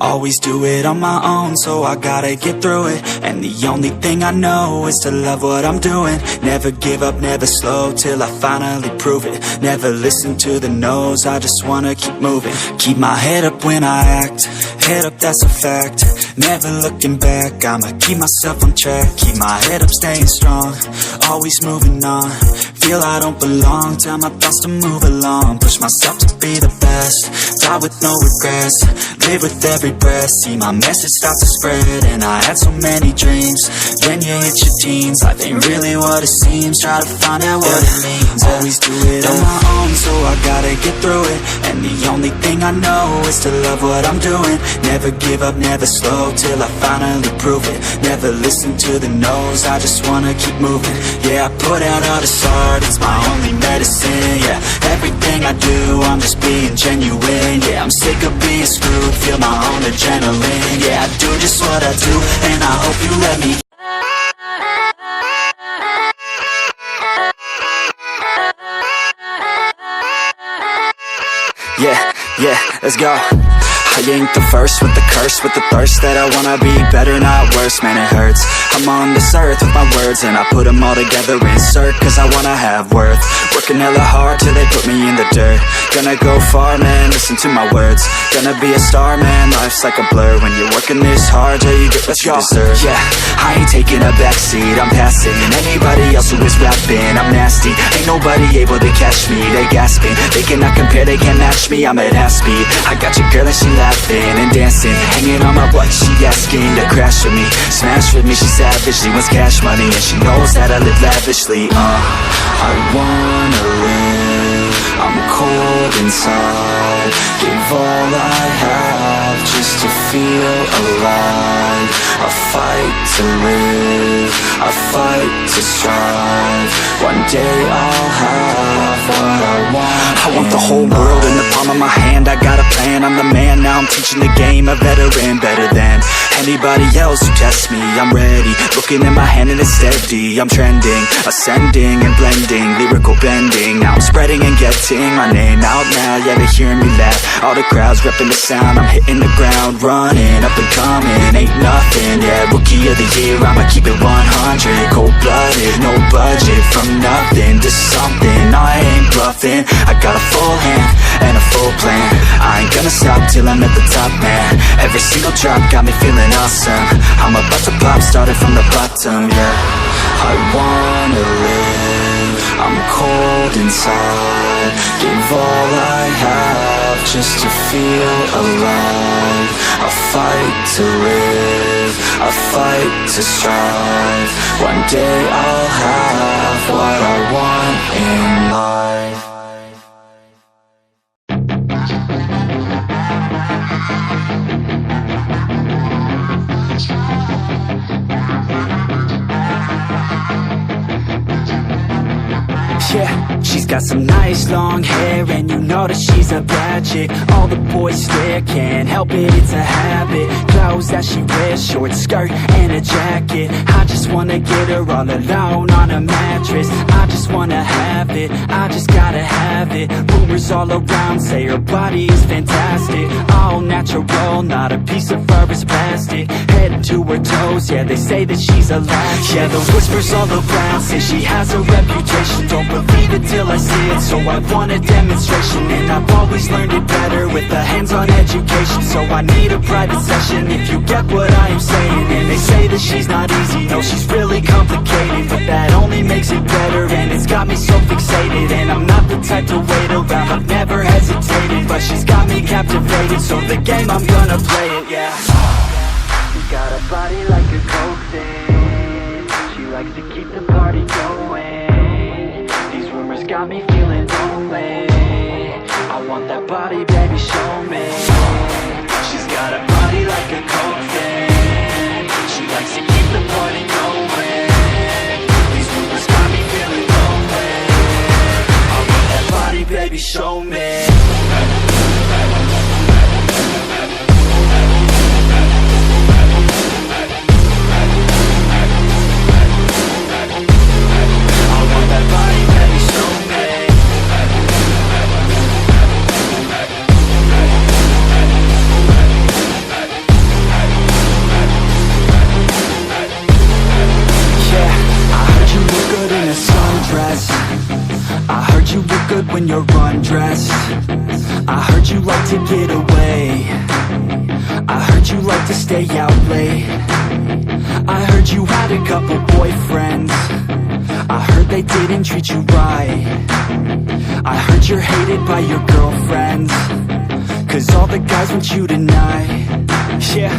Always do it on my own, so I gotta get through it. And the only thing I know is to love what I'm doing. Never give up, never slow, till I finally prove it. Never listen to the no's, I just wanna keep moving. Keep my head up when I act, head up, that's a fact. Never looking back, I'ma keep myself on track. Keep my head up, staying strong, always moving on. Feel I don't belong, tell my thoughts to move along. Push myself to be the best, die with no regrets. Live with every breath, see my message start to spread. And I had so many dreams, then you hit your teens. Life ain't really what it seems, try to find out what it means. Always do it on my own, so I gotta get through it. And the only thing I know is to love what I'm doing. Never give up, never slow, till I finally prove it. Never listen to the no's, I just wanna keep moving. Yeah, I put out all this art, it's my only medicine. Yeah, everything I do, I'm just being genuine. Yeah, I'm sick of being screwed, feel my own adrenaline. Yeah, I do just what I do, and I hope you let me. Yeah, let's go. I ain't the first with the curse, with the thirst that I wanna be better, not worse, man it hurts. I'm on this earth with my words and I put them all together, insert, cause I wanna have worth. Working hella hard till they put me in the dirt. Gonna go far, man, listen to my words. Gonna be a star, man, life's like a blur. When you're working this hard, yeah, you get what you deserve. Yeah, I ain't taking a backseat, I'm passing anybody else who is rapping. I'm nasty, ain't nobody able to catch me. They gasping, they cannot compare, they can't match me. I'm at half speed, I got your girl and she laughing and dancing, hanging on my butt, she asking to crash with me, smash with me, she savage, she wants cash money, and she knows that I live lavishly. I wanna live, I'm cold inside, give all I have just to feel alive. I fight to live, I fight to strive, one day I'll have what I want. I want the whole world in the palm of my hand, I got a plan, I'm the man, now I'm teaching the game, a veteran, better than anybody else who tests me. I'm ready, looking at my hand and it's steady. I'm trending, ascending and blending, lyrical bending. Now I'm spreading and getting my name out now, yeah, they hearing me laugh. All the crowds repping the sound, I'm hitting the ground, running, up and coming, ain't nothing. Yeah, rookie of the year, I'ma keep it 100. Cold-blooded, no budget, from nothing to something. I ain't bluffing, I got a full hand and a full plan. I ain't gonna stop till I'm at the top, man. Every single drop got me feeling awesome. I'm about to pop, started from the bottom, yeah. I wanna live, I'm cold inside, give all I have just to feel alive. I fight to live, I fight to strive, one day I'll have what I want in life. Yeah, she's got some nice long hair, and you know that she's a bad chick. All the boys stare, can't help it, it's a habit. Clothes that she wears, short skirt and a jacket. I just wanna get her all alone on a mattress. I just wanna have it, I just gotta have it. Rumors all around say her body is fantastic, all natural, not a piece of fur is plastic. Head to her toes, yeah, they say that she's a latch. Yeah, the whispers all around say she has a reputation. Don't believe it till I see it, so I want a demonstration. And I've always learned it better with a hands-on education, so I need a private session if you get what I am saying. And they say that she's not easy, no, she's really complicated, but that only makes it better, and it's got me so fixated. And I'm not the type to wait around, I've never hesitated, but she's got me captivated, so the game, I'm gonna play it, yeah. You got a body like a coke thing, she likes to keep the party going. Got me feeling lonely, I want that body, baby, show me. She's got a body like a coke thing, she likes to keep the party going. These rumors got me feeling lonely, I want that body, baby, show me. I heard you like to get away, I heard you like to stay out late, I heard you had a couple boyfriends, I heard they didn't treat you right, I heard you're hated by your girlfriends, cause all the guys want you tonight. Yeah,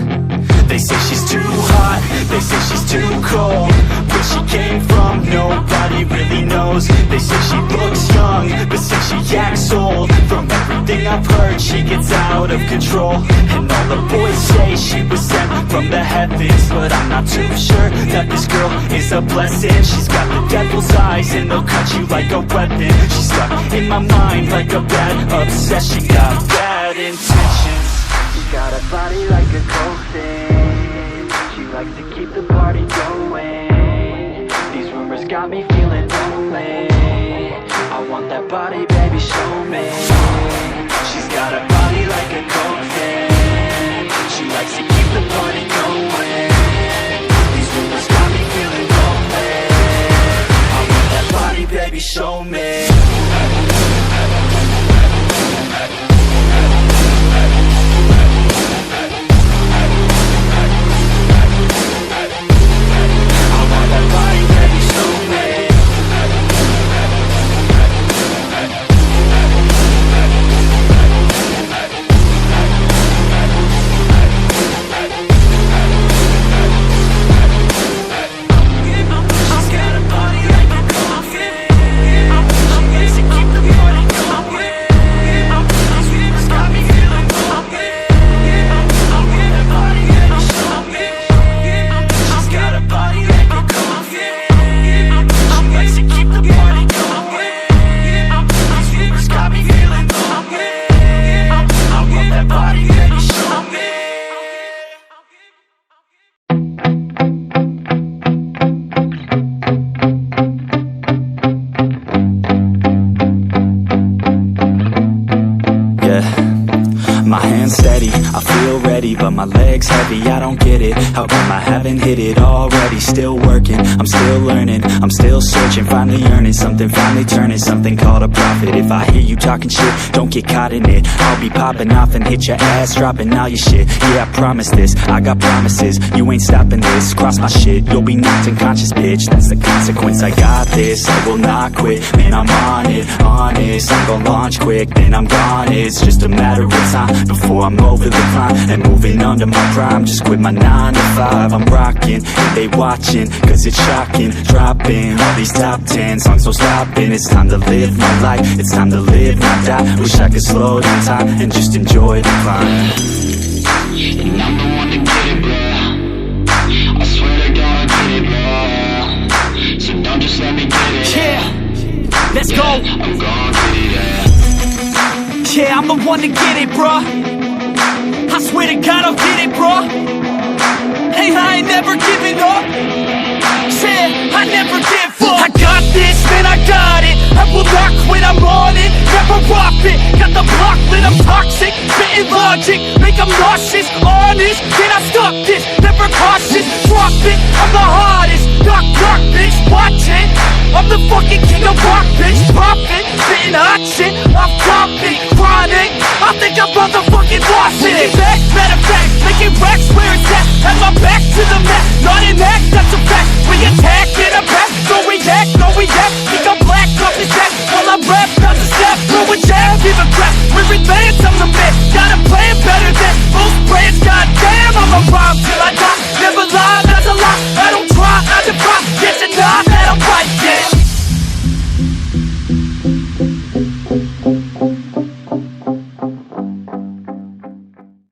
they say she's too hot, they say she's too cold, where she came from nobody really knows. They say she looks young, but say she acts old. From everything I've heard, she gets out of control. And all the boys say she was sent from the heavens, but I'm not too sure that this girl is a blessing. She's got the devil's eyes and they'll cut you like a weapon. She's stuck in my mind like a bad obsession. Got bad intentions. She got a body like a coffin, she likes to keep the party going. These rumors got me feeling lonely, I want that body, baby, show me. She's got a body like a coffin, she likes to keep the party going. These rumors got me feeling lonely, I want that body, baby, show me. My hands steady, I feel ready, but my legs heavy, I don't get it. How come I haven't hit it already? Still working, I'm still learning, I'm still searching, finally earning something, finally turning something called a profit. If I hear you talking shit, don't get caught in it. I'll be popping off and hit your ass, dropping all your shit. Yeah, I promise this, I got promises, you ain't stopping this. Cross my shit, you'll be knocked unconscious, bitch. That's the consequence, I got this, I will not quit. Man, I'm on it, honest, I'm gon' launch quick, then I'm gone. It's just a matter of time before I'm over the climb and moving under my prime. Just quit my 9 to 5, I'm rocking and they watching, cause it's shocking. Dropping all these top 10 songs, no stopping. It's time to live my life, it's time to live, not die. Wish I could slow down time and just enjoy the climb. And I'm the one to get it, bro. I swear to God I get it, bro. So don't just let me get it. Yeah, let's go. I'm gonna get it, yeah. Yeah, I'm the one to get it, bruh. I swear to God I'll get it, bruh. Hey, I ain't never giving up. Said I never give up. I got this, man, I got it. I will not quit, I'm on it. Never off it. Got the block lit, I'm toxic. Spitting logic, make them nauseous. Honest, can I stop this? Never cautious, drop it. I'm the hardest. Knock, knock, bitch, watch it. I'm the fucking king of rock.